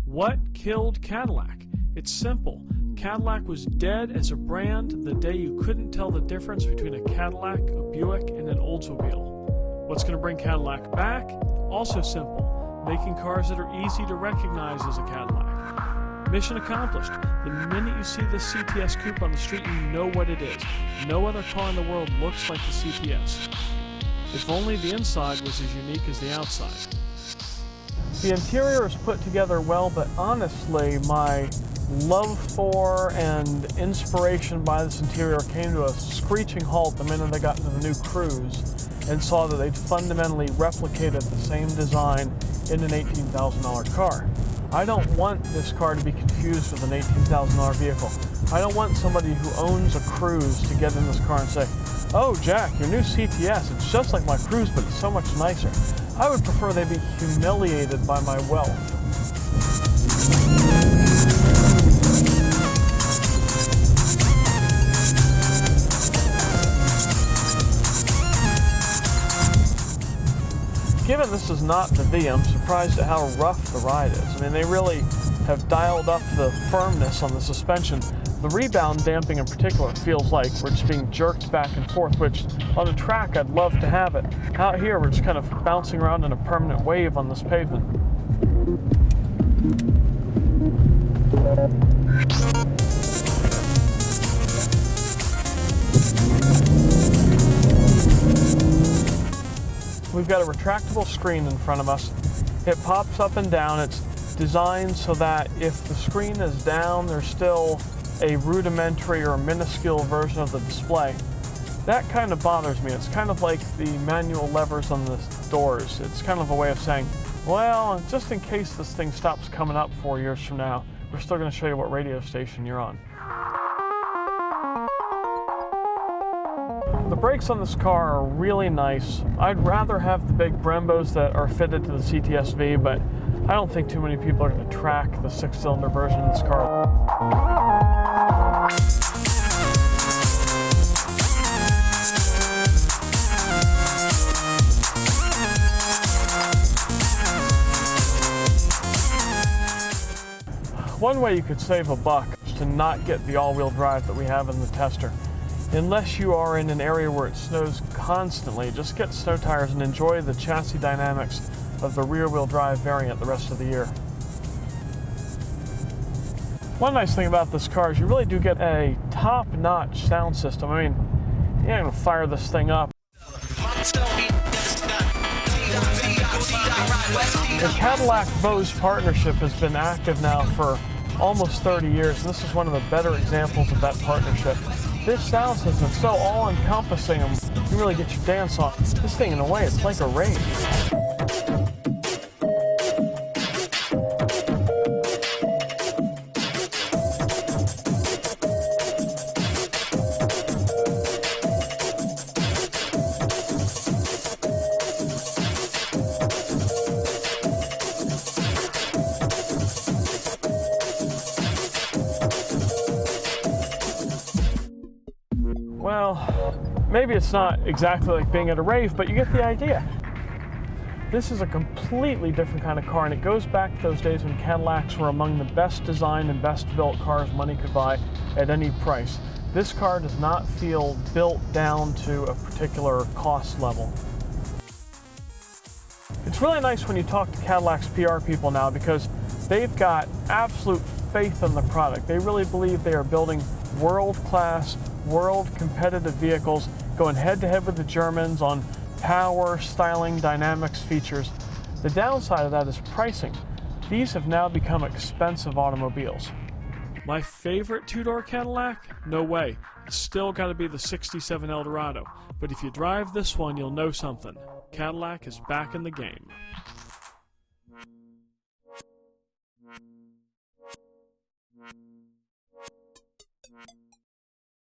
What killed Cadillac? It's simple. Cadillac was dead as a brand the day you couldn't tell the difference between a Cadillac, a Buick, and an Oldsmobile. What's going to bring Cadillac back? Also simple. Making cars that are easy to recognize as a Cadillac. Mission accomplished. The minute you see the CTS Coupe on the street, you know what it is. No other car in the world looks like the CTS. If only the inside was as unique as the outside. The interior is put together well, but honestly, my love for and inspiration by this interior came to a screeching halt the minute I got into the new Cruze and saw that they'd fundamentally replicated the same design in an $18,000 car. I don't want this car to be confused with an $18,000 vehicle. I don't want somebody who owns a Cruze to get in this car and say, "Oh, Jack, your new CTS, it's just like my Cruze, but it's so much nicer." I would prefer they be humiliated by my wealth. Given this is not the V, I'm surprised at how rough the ride is. I mean, they really have dialed up the firmness on the suspension. The rebound damping in particular feels like we're just being jerked back and forth, which on a track I'd love to have it. Out here we're just kind of bouncing around in a permanent wave on this pavement. We've got a retractable screen in front of us. It pops up and down. It's designed so that if the screen is down, there's still a rudimentary or minuscule version of the display. That kind of bothers me. It's kind of like the manual levers on the doors. It's kind of a way of saying, well, just in case this thing stops coming up 4 years from now, we're still going to show you what radio station you're on. The brakes on this car are really nice. I'd rather have the big Brembos that are fitted to the CTS V, but I don't think too many people are going to track the 6-cylinder version of this car. One way you could save a buck is to not get the all-wheel drive that we have in the Tester. Unless you are in an area where it snows constantly, just get snow tires and enjoy the chassis dynamics of the rear-wheel drive variant the rest of the year. One nice thing about this car is you really do get a top-notch sound system. I mean, you're not going to fire this thing up. The Cadillac-Bose partnership has been active now for almost 30 years, and this is one of the better examples of that partnership. This sound system is so all-encompassing, you really get your dance on. This thing, in a way, it's like a rave. Well, maybe it's not exactly like being at a rave, but you get the idea. This is a completely different kind of car, and it goes back to those days when Cadillacs were among the best designed and best built cars money could buy at any price. This car does not feel built down to a particular cost level. It's really nice when you talk to Cadillac's PR people now because they've got absolute faith in the product. They really believe they are building world-class, world-competitive vehicles, going head-to-head with the Germans on power, styling, dynamics, features. The downside of that is pricing. These have now become expensive automobiles. My favorite two-door Cadillac? No way. It's still got to be the '67 Eldorado. But if you drive this one, you'll know something. Cadillac is back in the game.